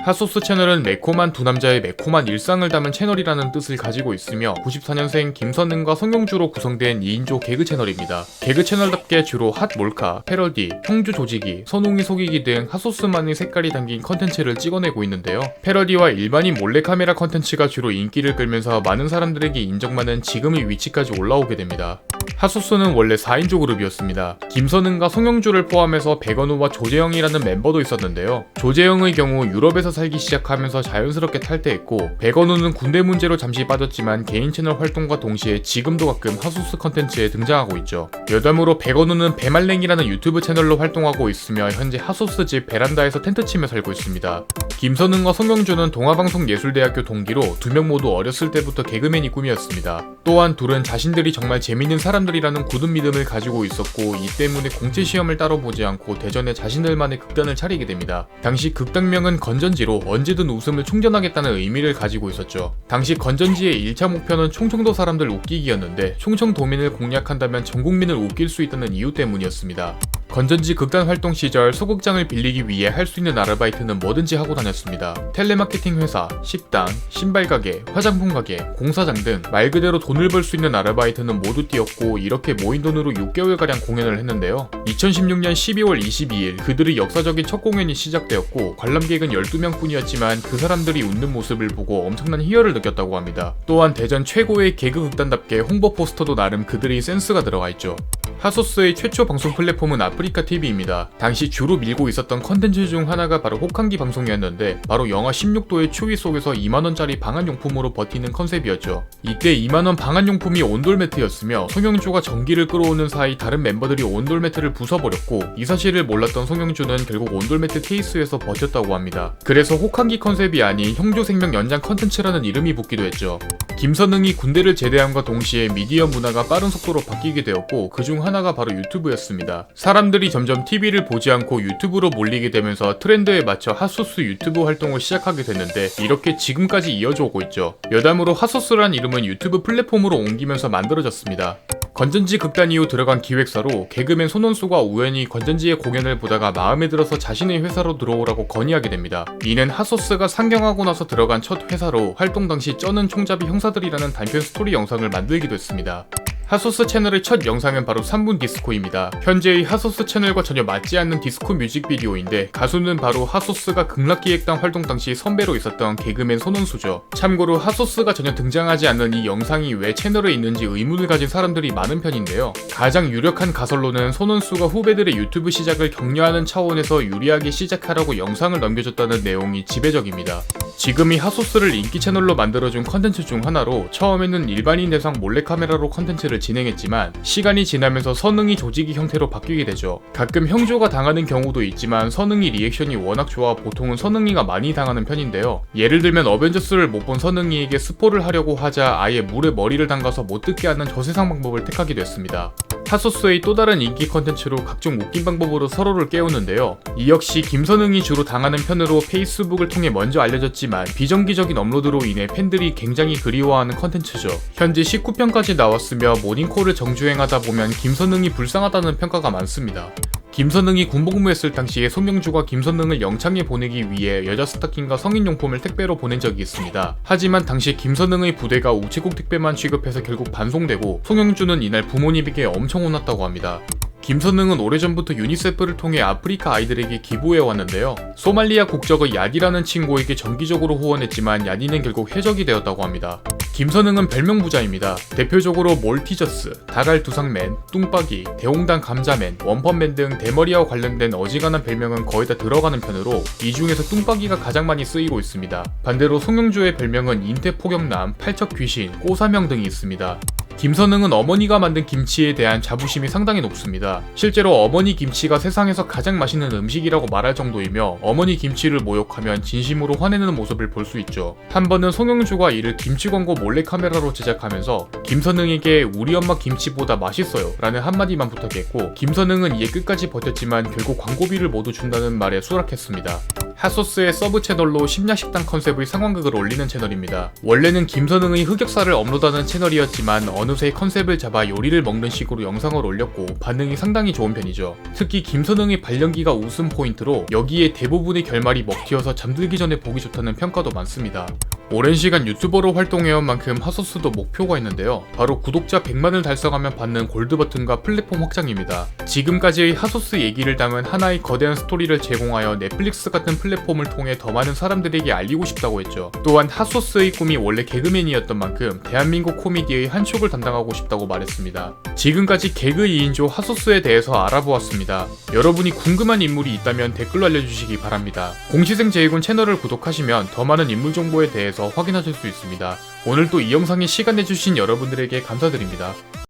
핫소스 채널은 매콤한 두 남자의 매콤한 일상을 담은 채널이라는 뜻을 가지고 있으며 94년생 김선응과 성용주로 구성된 2인조 개그 채널입니다. 개그 채널답게 주로 핫 몰카, 패러디, 형주 조지기, 선웅이 속이기 등 핫소스만의 색깔이 담긴 컨텐츠를 찍어내고 있는데요. 패러디와 일반인 몰래카메라 컨텐츠가 주로 인기를 끌면서 많은 사람들에게 인정받는 지금의 위치까지 올라오게 됩니다. 핫소스는 원래 4인조 그룹이었습니다. 김선응과 성용주를 포함해서 백원우와 조재영이라는 멤버도 있었는데요. 조재영의 경우 유럽에서 살기 시작하면서 자연스럽게 탈퇴했고, 백원우는 군대 문제로 잠시 빠졌지만 개인 채널 활동과 동시에 지금도 가끔 핫소스 컨텐츠에 등장하고 있죠. 여담으로 백원우는 배말랭이라는 유튜브 채널로 활동하고 있으며 현재 핫소스 집 베란다에서 텐트 치며 살고 있습니다. 김선응과 성용주는 동아방송예술대학교 동기로 두 명 모두 어렸을 때부터 개그맨이 꿈이었습니다. 또한 둘은 자신들이 정말 재밌는 사람들이라는 굳은 믿음을 가지고 있었고, 이 때문에 공채 시험을 따로 보지 않고 대전에 자신들만의 극단을 차리게 됩니다. 당시 극단명은 건전지로 언제든 웃음을 충전하겠다는 의미를 가지고 있었죠. 당시 건전지의 1차 목표는 충청도 사람들 웃기기였는데, 충청도민을 공략한다면 전국민을 웃길 수 있다는 이유 때문이었습니다. 건전지 극단 활동 시절 소극장을 빌리기 위해 할 수 있는 아르바이트는 뭐든지 하고 다녔습니다. 텔레마케팅 회사, 식당, 신발 가게, 화장품 가게, 공사장 등 말 그대로 돈을 벌 수 있는 아르바이트는 모두 뛰었고, 이렇게 모인 돈으로 6개월가량 공연을 했는데요. 2016년 12월 22일 그들의 역사적인 첫 공연이 시작되었고, 관람객은 12명 뿐이었지만 그 사람들이 웃는 모습을 보고 엄청난 희열을 느꼈다고 합니다. 또한 대전 최고의 개그 극단답게 홍보 포스터도 나름 그들의 센스가 들어가 있죠. 핫소스의 최초 방송 플랫폼은 아프리카TV입니다. 당시 주로 밀고 있었던 컨텐츠 중 하나가 바로 혹한기 방송이었는데, 바로 영하 16도의 추위 속에서 2만원짜리 방한용품으로 버티는 컨셉이었죠. 이때 2만원 방한용품이 온돌매트였으며, 성용주가 전기를 끌어오는 사이 다른 멤버들이 온돌매트를 부숴버렸고, 이 사실을 몰랐던 성용주는 결국 온돌매트 케이스에서 버텼다고 합니다. 그래서 혹한기 컨셉이 아닌 형조생명 연장 컨텐츠라는 이름이 붙기도 했죠. 김선응이 군대를 제대함과 동시에 미디어 문화가 빠른 속도로 바뀌게 되었고, 그중 하나가 바로 유튜브였습니다. 사람들이 점점 TV를 보지 않고 유튜브로 몰리게 되면서 트렌드에 맞춰 핫소스 유튜브 활동을 시작하게 됐는데, 이렇게 지금까지 이어져 오고 있죠. 여담으로 핫소스란 이름은 유튜브 플랫폼으로 옮기면서 만들어졌습니다. 건전지 극단 이후 들어간 기획사로 개그맨 손원수가 우연히 건전지의 공연을 보다가 마음에 들어서 자신의 회사로 들어오라고 건의하게 됩니다. 이는 핫소스가 상경하고 나서 들어간 첫 회사로 활동 당시 쩌는 총잡이 형사들이라는 단편 스토리 영상을 만들기도 했습니다. 핫소스 채널의 첫 영상은 바로 3분 디스코입니다. 현재의 핫소스 채널과 전혀 맞지 않는 디스코 뮤직비디오인데, 가수는 바로 핫소스가 극락기획단 활동 당시 선배로 있었던 개그맨 손원수죠. 참고로 핫소스가 전혀 등장하지 않는 이 영상이 왜 채널에 있는지 의문을 가진 사람들이 많은 편인데요. 가장 유력한 가설로는 손원수가 후배들의 유튜브 시작을 격려하는 차원에서 유리하게 시작하라고 영상을 넘겨줬다는 내용이 지배적입니다. 지금이 핫소스를 인기 채널로 만들어준 컨텐츠 중 하나로, 처음에는 일반인 대상 몰래카메라로 컨텐츠를 진행했지만 시간이 지나면서 선응이 조지기 형태로 바뀌게 되죠. 가끔 형조가 당하는 경우도 있지만 선응이 리액션이 워낙 좋아 보통은 선응이가 많이 당하는 편인데요. 예를 들면 어벤져스를 못 본 선응이에게 스포를 하려고 하자 아예 물에 머리를 담가서 못 듣게 하는 저세상 방법을 택하기도 했습니다. 핫소스의 또 다른 인기 컨텐츠로 각종 웃긴 방법으로 서로를 깨우는데요. 이 역시 김선응이 주로 당하는 편으로 페이스북을 통해 먼저 알려졌지만, 비정기적인 업로드로 인해 팬들이 굉장히 그리워하는 컨텐츠죠. 현재 19편까지 나왔으며 모닝콜을 정주행하다 보면 김선응이 불쌍하다는 평가가 많습니다. 김선응이 군복무했을 당시에 송영주가 김선응을 영창에 보내기 위해 여자 스타킹과 성인용품을 택배로 보낸 적이 있습니다. 하지만 당시 김선응의 부대가 우체국 택배만 취급해서 결국 반송되고, 송영주는 이날 부모님에게 엄청 혼났다고 합니다. 김선응은 오래전부터 유니세프를 통해 아프리카 아이들에게 기부해왔는데요. 소말리아 국적의 야디라는 친구에게 정기적으로 후원했지만 야디는 결국 해적이 되었다고 합니다. 김선응은 별명 부자입니다. 대표적으로 몰티저스, 다갈 두상맨, 뚱빠기, 대홍당 감자맨, 원펀맨 등 대머리와 관련된 어지간한 별명은 거의 다 들어가는 편으로, 이 중에서 뚱빠기가 가장 많이 쓰이고 있습니다. 반대로 송영주의 별명은 인태포경남, 팔척귀신, 꼬사명 등이 있습니다. 김선응은 어머니가 만든 김치에 대한 자부심이 상당히 높습니다. 실제로 어머니 김치가 세상에서 가장 맛있는 음식이라고 말할 정도이며, 어머니 김치를 모욕하면 진심으로 화내는 모습을 볼 수 있죠. 한 번은 송영주가 이를 김치 광고 몰래카메라로 제작하면서 김선응에게 "우리 엄마 김치보다 맛있어요" 라는 한마디만 부탁했고, 김선응은 이에 끝까지 버텼지만 결국 광고비를 모두 준다는 말에 수락했습니다. 핫소스의 서브 채널로 심야식당 컨셉의 상황극을 올리는 채널입니다. 원래는 김선흥의 흑역사를 업로드하는 채널이었지만 어느새 컨셉을 잡아 요리를 먹는 식으로 영상을 올렸고 반응이 상당히 좋은 편이죠. 특히 김선흥의 발연기가 웃음 포인트로 여기에 대부분의 결말이 먹튀어서 잠들기 전에 보기 좋다는 평가도 많습니다. 오랜 시간 유튜버로 활동해온 만큼 핫소스도 목표가 있는데요. 바로 구독자 100만을 달성하면 받는 골드 버튼과 플랫폼 확장입니다. 지금까지의 핫소스 얘기를 담은 하나의 거대한 스토리를 제공하여 넷플릭스 같은 플랫폼을 통해 더 많은 사람들에게 알리고 싶다고 했죠. 또한 핫소스의 꿈이 원래 개그맨이었던 만큼 대한민국 코미디의 한 축을 담당하고 싶다고 말했습니다. 지금까지 개그 2인조 핫소스에 대해서 알아보았습니다. 여러분이 궁금한 인물이 있다면 댓글로 알려주시기 바랍니다. 공시생 제이군 채널을 구독하시면 더 많은 인물 정보에 대해서 확인하실 수 있습니다. 오늘도 이 영상에 시간 내주신 여러분들에게 감사드립니다.